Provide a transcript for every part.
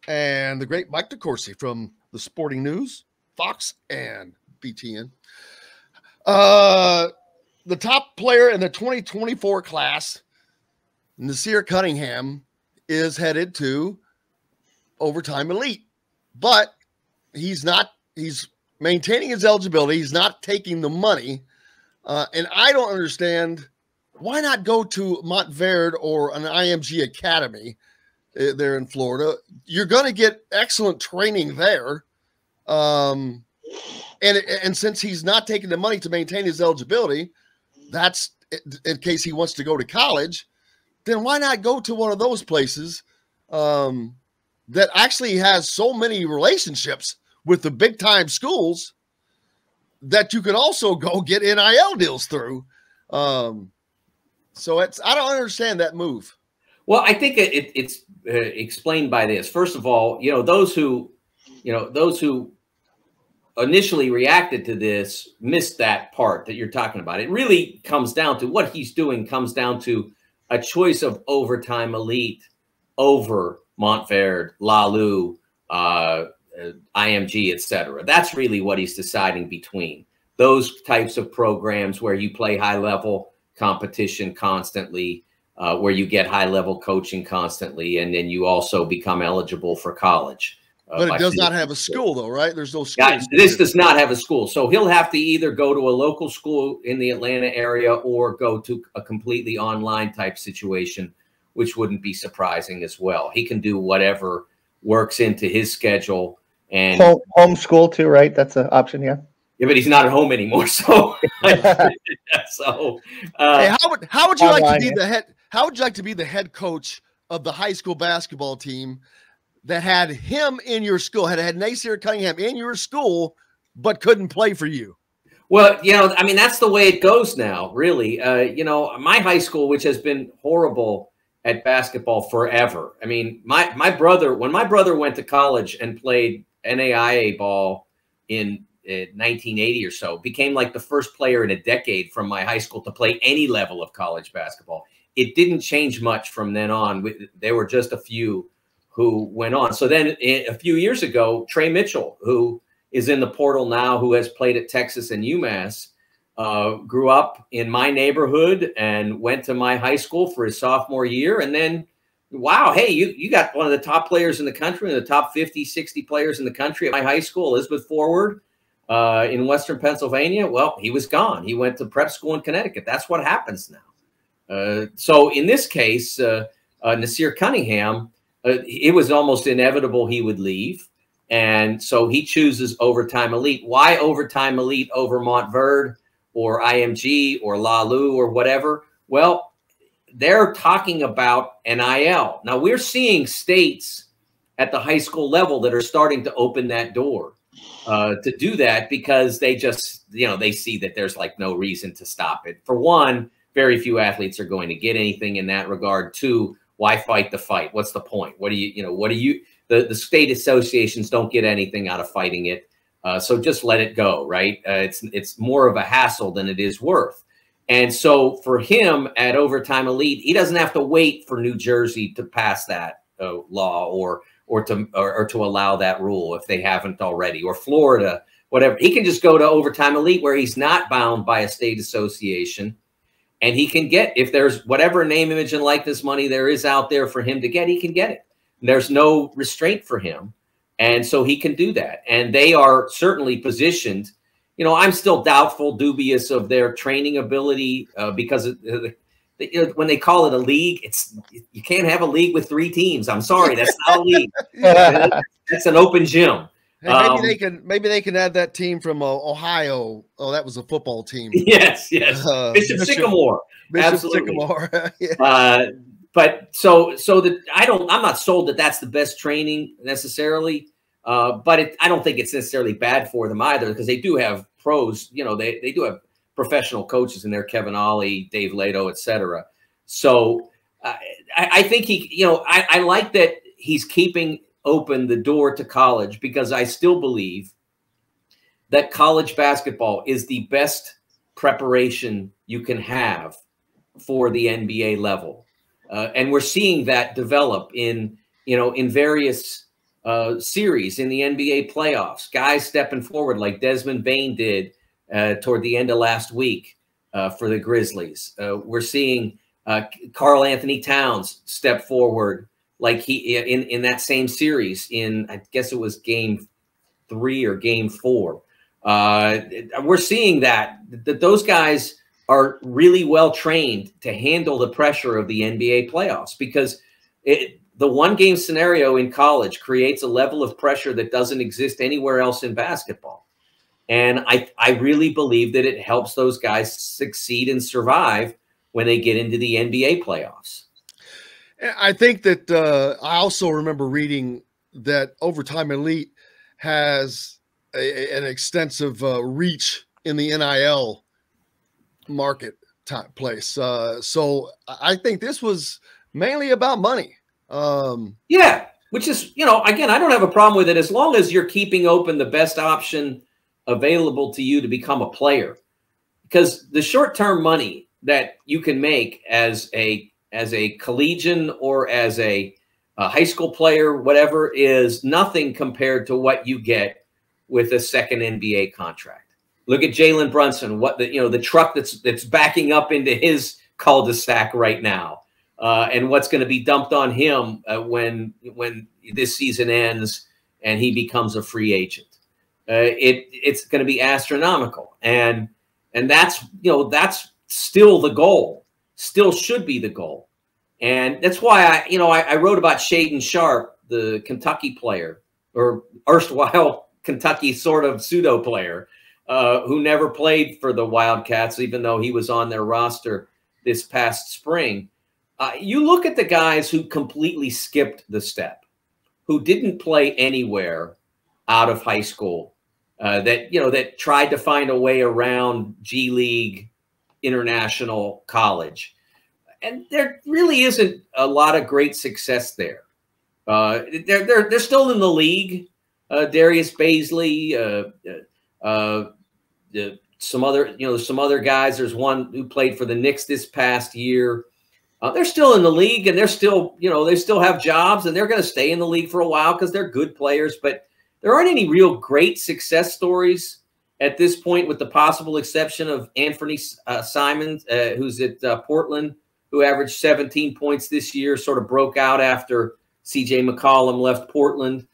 and the great Mike DeCourcy from the Sporting News, Fox, and BTN. The top player in the 2024 class, Naasir Cunningham, is headed to overtime elite, but he's maintaining his eligibility. He's not taking the money. And I don't understand, why not go to Montverde or an IMG Academy there in Florida? You're going to get excellent training there. And since he's not taking the money to maintain his eligibility, that's in case he wants to go to college, then why not go to one of those places that actually has so many relationships with the big time schools that you could also go get NIL deals through. So I don't understand that move. Well, I think it's explained by this. First of all, those who initially reacted to this missed that part that you're talking about. It really comes down to what he's doing, comes down to a choice of overtime elite over Montverde, LaLu, IMG, etc. That's really what he's deciding between. Those types of programs where you play high-level competition constantly, where you get high-level coaching constantly, and then you also become eligible for college. But it does not have a school, though, right? There's no school. Yeah, this does not have a school. So he'll have to either go to a local school in the Atlanta area or go to a completely online type situation, which wouldn't be surprising as well. He can do whatever works into his schedule. And home school too, right? That's an option, yeah. Yeah, but he's not at home anymore. So, hey, how would you like to be the head? How would you like to be the head coach of the high school basketball team that had him in your school, had Naasir Cunningham in your school, but couldn't play for you? Well, I mean, that's the way it goes now, really. My high school, which has been horrible at basketball forever. I mean, my brother, when my brother went to college and played NAIA ball in 1980 or so, became like the first player in a decade from my high school to play any level of college basketball. It didn't change much from then on. There were just a few who went on. So then a few years ago, Trey Mitchell, who is in the portal now, who has played at Texas and UMass, grew up in my neighborhood and went to my high school for his sophomore year. And then, wow, hey, you got one of the top players in the country, the top 50, 60 players in the country at my high school, Elizabeth Forward, in Western Pennsylvania. Well, he was gone. He went to prep school in Connecticut. That's what happens now. So in this case, Naasir Cunningham, it was almost inevitable he would leave. And so he chooses overtime elite. Why overtime elite over Montverde or IMG or LaLu or whatever? Well, they're talking about NIL. Now, we're seeing states at the high school level that are starting to open that door to do that, because they just, they see that there's like no reason to stop it. For one, very few athletes are going to get anything in that regard. Two, why fight the fight? What's the point? The state associations don't get anything out of fighting it. So just let it go, right? It's more of a hassle than it is worth. And so for him at overtime elite, he doesn't have to wait for New Jersey to pass that law or to allow that rule if they haven't already, or Florida, whatever. He can just go to overtime elite where he's not bound by a state association. And he can get, if there's whatever name, image, and likeness money there is out there for him to get, he can get it. There's no restraint for him. And so he can do that. And they are certainly positioned. I'm still doubtful, dubious of their training ability because when they call it a league, you can't have a league with 3 teams. I'm sorry, that's not a league. That's an open gym. Hey, maybe they can add that team from Ohio. Oh, that was a football team. Yes. Bishop Sycamore. Absolutely. Sycamore. Yeah. But I'm not sold that that's the best training necessarily. But I don't think it's necessarily bad for them either, because they do have pros. They do have professional coaches in there: Kevin Ollie, Dave Lato, etc. So I think I like that he's keeping open the door to college, because I still believe that college basketball is the best preparation you can have for the NBA level. And we're seeing that develop in various series in the NBA playoffs. Guys stepping forward like Desmond Bane did toward the end of last week for the Grizzlies. We're seeing Karl Anthony Towns step forward like he in that same series in, I guess it was game 3 or game 4. We're seeing that those guys are really well trained to handle the pressure of the NBA playoffs, because the one-game scenario in college creates a level of pressure that doesn't exist anywhere else in basketball. And I really believe that it helps those guys succeed and survive when they get into the NBA playoffs. I think that I also remember reading that Overtime Elite has an extensive reach in the NIL marketplace. So I think this was mainly about money. Yeah, which is, again, I don't have a problem with it as long as you're keeping open the best option available to you to become a player. Because the short-term money that you can make as a collegian or as a high school player, whatever, is nothing compared to what you get with a second NBA contract. Look at Jalen Brunson, the truck that's backing up into his cul-de-sac right now, and what's going to be dumped on him when this season ends and he becomes a free agent. It's going to be astronomical, and that's still the goal, still should be the goal. And that's why I wrote about Shaden Sharp, the Kentucky player, or erstwhile Kentucky sort of pseudo player, who never played for the Wildcats, even though he was on their roster this past spring. You look at the guys who completely skipped the step, who didn't play anywhere out of high school, that tried to find a way around G League, international, college. And there really isn't a lot of great success there. They're still in the league. Darius Baisley, some other guys. There's one who played for the Knicks this past year. They're still in the league, and they're still, they still have jobs, and they're going to stay in the league for a while because they're good players. But there aren't any real great success stories at this point, with the possible exception of Anthony Simons, who's at Portland, who averaged 17 points this year, sort of broke out after C.J. McCollum left Portland.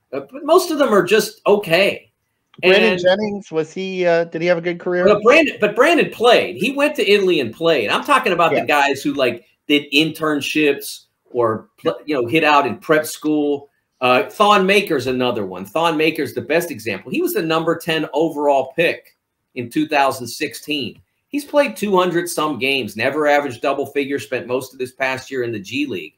But most of them are just okay. Brandon Jennings, was he? Did he have a good career? Brandon played. He went to Italy and played. I'm talking about the guys who did internships or hit out in prep school. Thon Maker's another one. Thon Maker's the best example. He was the number 10 overall pick in 2016. He's played 200-some games, never averaged double figures, spent most of this past year in the G League.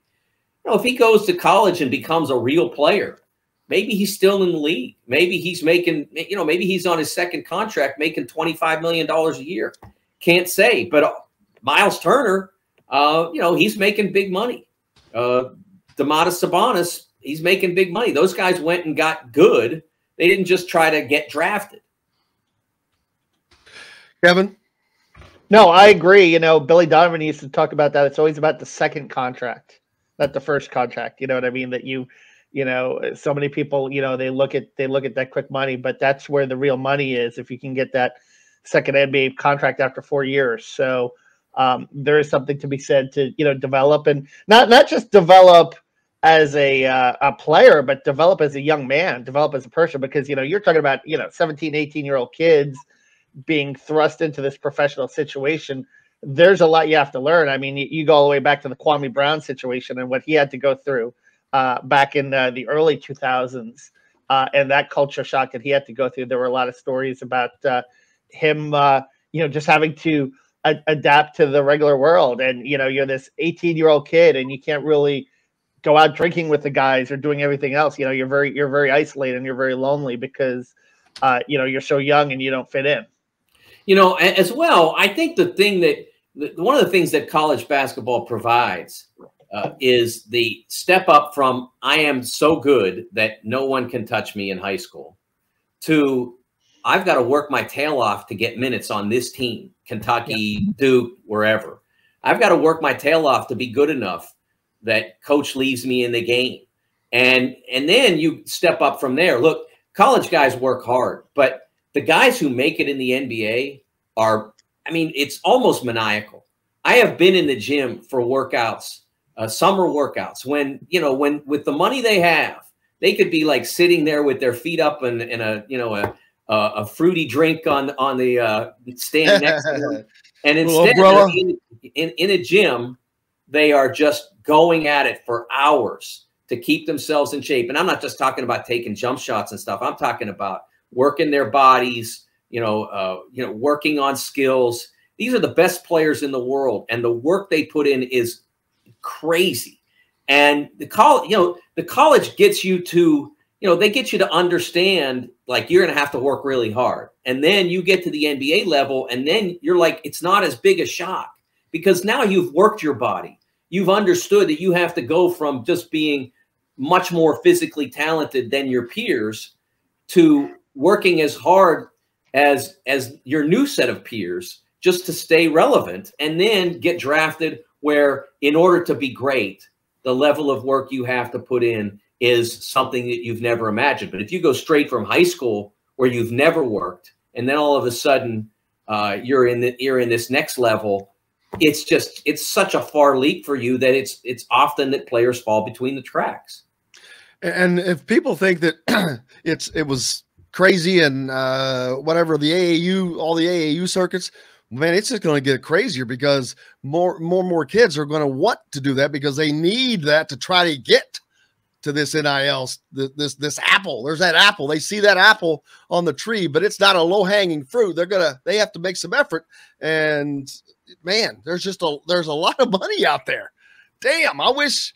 If he goes to college and becomes a real player, maybe he's still in the league. Maybe he's making, maybe he's on his second contract making $25 million a year. Can't say. But Miles Turner, he's making big money. Domantas Sabonis, he's making big money. Those guys went and got good. They didn't just try to get drafted. Kevin? No, I agree. Billy Donovan used to talk about that. It's always about the second contract, not the first contract. You know what I mean? That so many people, they look at that quick money, but that's where the real money is if you can get that second NBA contract after 4 years. So there is something to be said to, develop, and not just develop as a player, but develop as a young man, develop as a person, because, you're talking about, 17, 18-year-old kids being thrust into this professional situation. There's a lot you have to learn. I mean, you go all the way back to the Kwame Brown situation and what he had to go through back in the early 2000s, and that culture shock that he had to go through. There were a lot of stories about him, just having to adapt to the regular world. And, you're this 18-year-old kid and you can't really go out drinking with the guys or doing everything else. You're very isolated and you're very lonely because, you're so young and you don't fit in. As well, I think one of the things that college basketball provides is the step up from I am so good that no one can touch me in high school to I've got to work my tail off to get minutes on this team, Kentucky, Duke, wherever. I've got to work my tail off to be good enough that coach leaves me in the game. And then you step up from there. Look, college guys work hard, but the guys who make it in the NBA are, I mean, it's almost maniacal. I have been in the gym for workouts, summer workouts, when, you know, when with the money they have, they could be like sitting there with their feet up in a, you know, a fruity drink on the stand next to them. And instead, in a gym, they are just going at it for hours to keep themselves in shape. And I'm not just talking about taking jump shots and stuff. I'm talking about working their bodies, working on skills. These are the best players in the world, and the work they put in is crazy. And the college gets you to, they get you to understand, like, you're going to have to work really hard. And then you get to the NBA level, and then you're like, it's not as big a shock, because now you've worked your body. You've understood that you have to go from just being much more physically talented than your peers to working as hard as your new set of peers just to stay relevant, and then get drafted, where in order to be great, the level of work you have to put in is something that you've never imagined. But if you go straight from high school where you've never worked, and then all of a sudden you're in this next level, it's such a far leap for you that it's often that players fall between the cracks. And if people think that it was crazy and whatever, the AAU, all the AAU circuits, man, it's just going to get crazier, because more kids are going to want to do that, because they need that to try to get to this NIL, this apple. There's that apple. They see that apple on the tree, but it's not a low hanging fruit. They have to make some effort. And man, there's a lot of money out there. Damn, I wish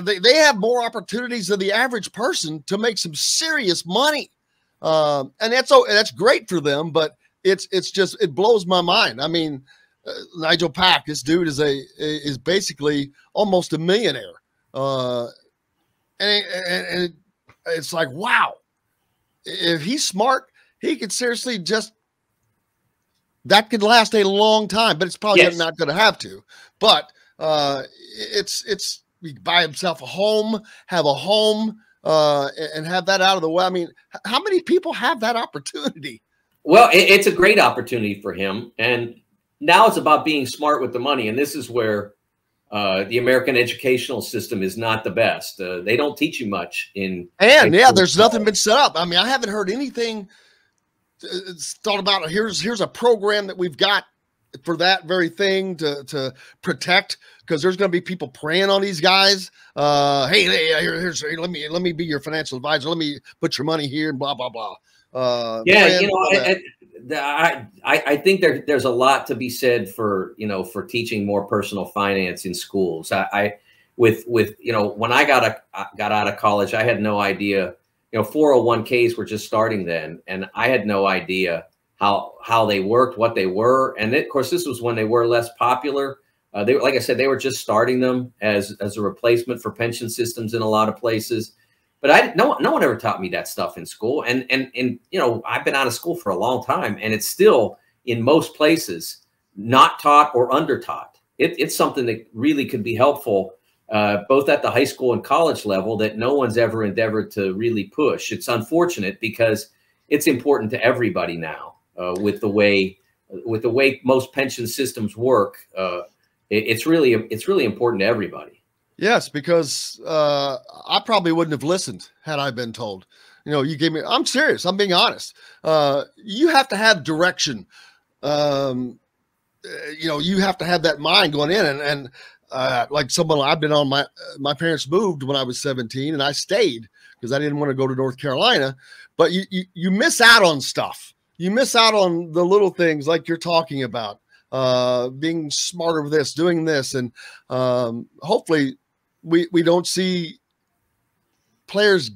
they have more opportunities than the average person to make some serious money. And that's great for them, but it blows my mind. I mean, Nigel Pack, this dude is basically almost a millionaire. And it's like, wow, if he's smart, he could seriously that could last a long time, but it's probably not going to have to. But he buy himself a home, have a home, and have that out of the way. I mean, how many people have that opportunity? Well, it's a great opportunity for him. And now it's about being smart with the money. And this is where the American educational system is not the best. They don't teach you much there's nothing been set up. I mean, I haven't heard anything thought about. Here's a program that we've got for that very thing to protect, because there's going to be people preying on these guys. Hey, let me be your financial advisor. Let me put your money here and blah, blah, blah. I think there's a lot to be said for teaching more personal finance in schools. When I got out of college, I had no idea. 401ks were just starting then, and I had no idea how they worked, what they were, and of course this was when they were less popular. They were, like I said, they were just starting them as a replacement for pension systems in a lot of places. But no one ever taught me that stuff in school. And I've been out of school for a long time, and it's still in most places not taught or under taught. It's something that really could be helpful, both at the high school and college level, that no one's ever endeavored to really push. It's unfortunate, because it's important to everybody now, with the way most pension systems work. It's really important to everybody. Yes, because I probably wouldn't have listened had I been told. You gave me. I'm serious. I'm being honest. You have to have direction. You have to have that mind going in, and like someone, I've been on my parents moved when I was 17, and I stayed because I didn't want to go to North Carolina. But you miss out on stuff. You miss out on the little things like you're talking about. Being smarter with this, doing this, and hopefully we don't see players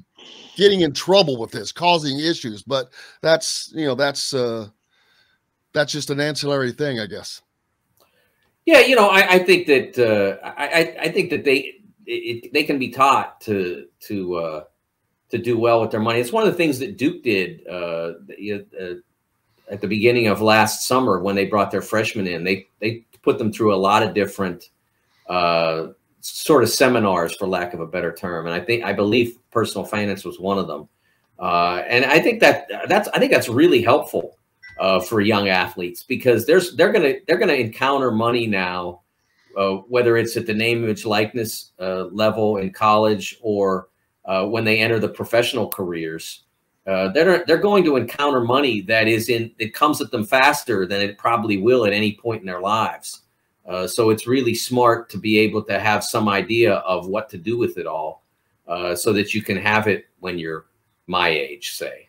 getting in trouble with this, causing issues. But that's just an ancillary thing, I guess. Yeah, I think that I think that they can be taught to do well with their money. It's one of the things that Duke did at the beginning of last summer when they brought their freshmen in. They put them through a lot of different sort of seminars, for lack of a better term. And I believe personal finance was one of them. And I think that's really helpful for young athletes, because they're gonna encounter money now, whether it's at the name, image, likeness level in college, or when they enter the professional careers. They're going to encounter money it comes at them faster than it probably will at any point in their lives. So it's really smart to be able to have some idea of what to do with it all, so that you can have it when you're my age, say.